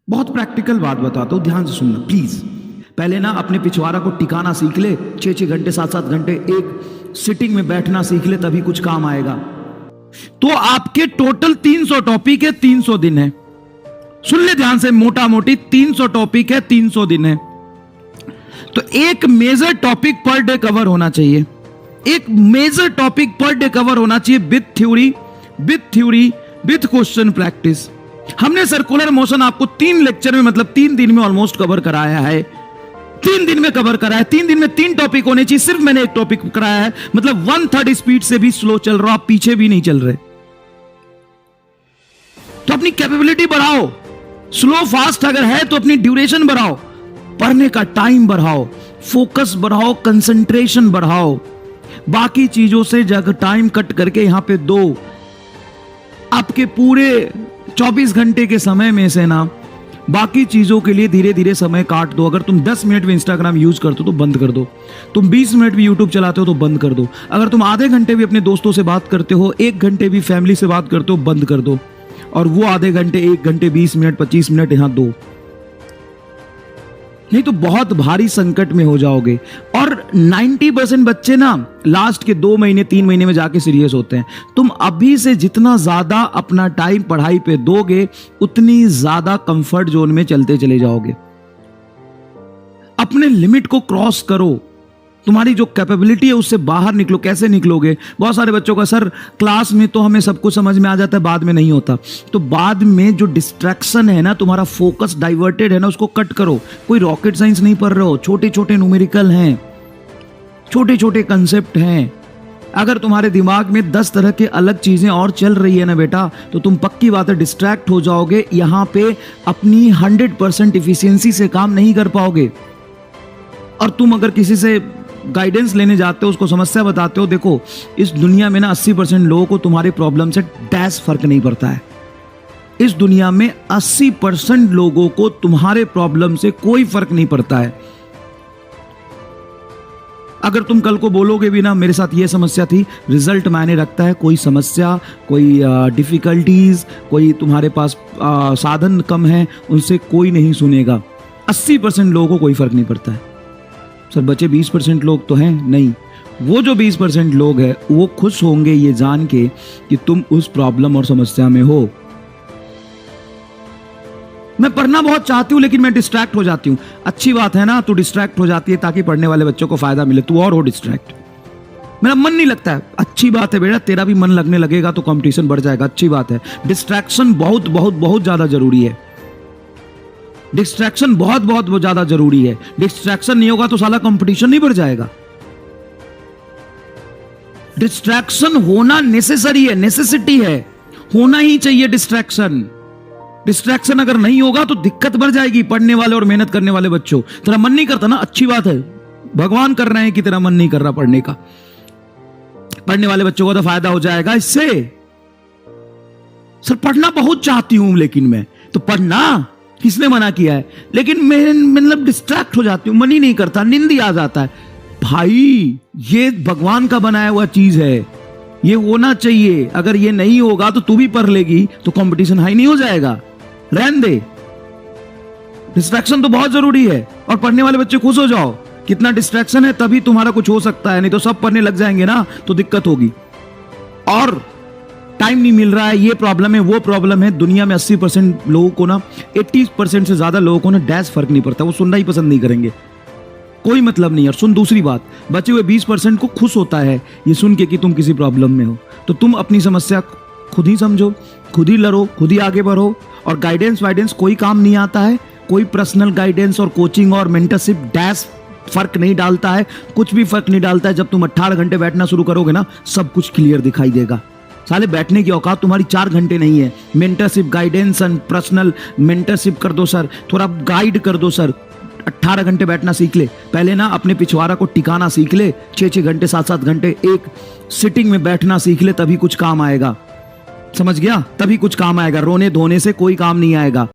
बहुत प्रैक्टिकल बात बताता हूं, ध्यान से सुनना प्लीज। पहले ना अपने पिछवाड़ा को टिकाना सीख ले, 6-6 घंटे 7-7 घंटे एक सिटिंग में बैठना सीख ले, तभी कुछ काम आएगा। तो आपके टोटल 300 टॉपिक है, 300 दिन है। सुन ले ध्यान से, मोटा मोटी 300 टॉपिक है, 300 दिन है। तो एक major topic per day cover होना चाहिए, एक major topic per day cover होना चाहिए with theory with question practice. हमने सर्कुलर मोशन आपको 3 लेक्चर में, मतलब 3 दिन में ऑलमोस्ट कवर कराया है। 3 दिन में कवर कराया है। 3 दिन में 3 टॉपिक होने चाहिए, सिर्फ मैंने एक टॉपिक कराया है। मतलब 1/3 स्पीड से भी स्लो चल रहा, आप पीछे भी नहीं चल रहे। तो अपनी कैपेबिलिटी बढ़ाओ। स्लो फास्ट अगर है तो अपनी ड्यूरेशन बढ़ाओ, पढ़ने का टाइम बढ़ाओ, फोकस बढ़ाओ, कंसंट्रेशन बढ़ाओ। बाकी चीजों से जगह टाइम कट करके यहां पे दो। आपके पूरे 24 घंटे के समय में से ना बाकी चीजों के लिए धीरे धीरे समय काट दो। अगर तुम 10 मिनट भी इंस्टाग्राम यूज करते हो तो बंद कर दो। तुम 20 मिनट भी यूट्यूब चलाते हो तो बंद कर दो। अगर तुम आधे घंटे भी अपने दोस्तों से बात करते हो, 1 घंटे भी फैमिली से बात करते हो, बंद कर दो। और वो आधे घंटे, 1 घंटे 20 मिनट 25 मिनट यहां दो, नहीं तो बहुत भारी संकट में हो जाओगे। और 90% बच्चे ना लास्ट के 2 महीने 3 महीने में जाके सीरियस होते हैं। तुम अभी से जितना ज्यादा अपना टाइम पढ़ाई पे दोगे, उतनी ज्यादा कंफर्ट जोन में चलते चले जाओगे। अपने लिमिट को क्रॉस करो। तुम्हारी जो कैपेबिलिटी है उससे बाहर निकलो। कैसे निकलोगे? बहुत सारे बच्चों का, सर क्लास में तो हमें सब कुछ समझ में आ जाता है, बाद में नहीं होता। तो बाद में जो डिस्ट्रैक्शन है ना, तुम्हारा फोकस डाइवर्टेड है ना, उसको कट करो। कोई रॉकेट साइंस नहीं पढ़ रहे हो, छोटे छोटे न्यूमेरिकल हैं, छोटे छोटे कंसेप्ट हैं। अगर तुम्हारे दिमाग में 10 तरह के अलग चीजें और चल रही है ना बेटा, तो तुम पक्की बात है डिस्ट्रैक्ट हो जाओगे। यहां पे अपनी 100% इफिशियंसी से काम नहीं कर पाओगे। और तुम अगर किसी से गाइडेंस लेने जाते हो, उसको समस्या बताते हो, देखो इस दुनिया में ना 80% लोगों को तुम्हारे प्रॉब्लम से डैश फर्क नहीं पड़ता है। इस दुनिया में 80% लोगों को तुम्हारे प्रॉब्लम से कोई फर्क नहीं पड़ता है। अगर तुम कल को बोलोगे भी ना मेरे साथ ये समस्या थी, रिजल्ट मायने रखता है। कोई समस्या, कोई डिफिकल्टीज, कोई तुम्हारे पास साधन कम है, उनसे कोई नहीं सुनेगा। 80% लोगों को कोई फर्क नहीं पड़ता है। सर बचे 20% लोग तो हैं, नहीं। वो जो 20% लोग हैं वो खुश होंगे ये जान के कि तुम उस प्रॉब्लम और समस्या में हो। मैं पढ़ना बहुत चाहती हूं लेकिन मैं डिस्ट्रैक्ट हो जाती हूं। अच्छी बात है ना, तू डिस्ट्रैक्ट हो जाती है ताकि पढ़ने वाले बच्चों को फायदा मिले, तू और हो डिस्ट्रैक्ट। मेरा मन नहीं लगता है, अच्छी बात है बेटा, तेरा भी मन लगने लगेगा तो कंपटीशन बढ़ जाएगा, अच्छी बात है। डिस्ट्रैक्शन बहुत बहुत बहुत ज्यादा जरूरी है। डिस्ट्रैक्शन बहुत बहुत ज्यादा जरूरी है। डिस्ट्रैक्शन नहीं होगा तो साला कंपटीशन नहीं बढ़ जाएगा। डिस्ट्रैक्शन होना नेसेसरी है, नेसेसिटी है, होना ही चाहिए डिस्ट्रैक्शन। डिस्ट्रैक्शन अगर नहीं होगा तो दिक्कत बढ़ जाएगी पढ़ने वाले और मेहनत करने वाले बच्चों। तेरा मन नहीं करता ना, अच्छी बात है, भगवान कर रहे हैं कि तेरा मन नहीं कर रहा पढ़ने का। पढ़ने वाले बच्चों को तो फायदा हो जाएगा इससे। सर पढ़ना बहुत चाहती हूं लेकिन मैं, तो पढ़ना किसने मना किया है, लेकिन मैं मतलब डिस्ट्रैक्ट हो जाती हूं, मन ही नहीं करता, नींद ही आ जाता है। भाई ये भगवान का बनाया हुआ चीज है, ये होना चाहिए। अगर ये नहीं होगा तो तू भी पढ़ लेगी तो कंपटीशन हाई नहीं हो जाएगा। रहने दे, डिस्ट्रैक्शन तो बहुत जरूरी है। और पढ़ने वाले बच्चे खुश हो जाओ, कितना डिस्ट्रैक्शन है तभी तुम्हारा कुछ हो सकता है, नहीं तो सब पढ़ने लग जाएंगे ना तो दिक्कत होगी। और टाइम नहीं मिल रहा है, ये प्रॉब्लम है, वो प्रॉब्लम है। दुनिया में 80% लोगों को ना, 80% से ज्यादा लोगों को ना डैश फर्क नहीं पड़ता, वो सुनना ही पसंद नहीं करेंगे, कोई मतलब नहीं। और सुन दूसरी बात, बचे हुए 20% को खुश होता है ये सुन के कि तुम किसी प्रॉब्लम में हो। तो तुम अपनी समस्या खुद ही समझो, खुद ही लड़ो, खुद ही आगे बढ़ो। और गाइडेंस वाइडेंस कोई काम नहीं आता है। कोई पर्सनल गाइडेंस और कोचिंग और मेंटरशिप डैश फर्क नहीं डालता है, कुछ भी फर्क नहीं डालता है। जब तुम 18 घंटे बैठना शुरू करोगे ना, सब कुछ क्लियर दिखाई देगा। साले बैठने की औकात तुम्हारी 4 घंटे नहीं है। Mentorship, guidance and personal mentorship कर दो सर, थोड़ा गाइड कर दो सर। 18 घंटे बैठना सीख ले। पहले ना अपने पिछवाड़ा को टिकाना सीख ले, 6-6 घंटे 7-7 घंटे एक सिटिंग में बैठना सीख ले, तभी कुछ काम आएगा। समझ गया? तभी कुछ काम आएगा। रोने धोने से कोई काम नहीं आएगा।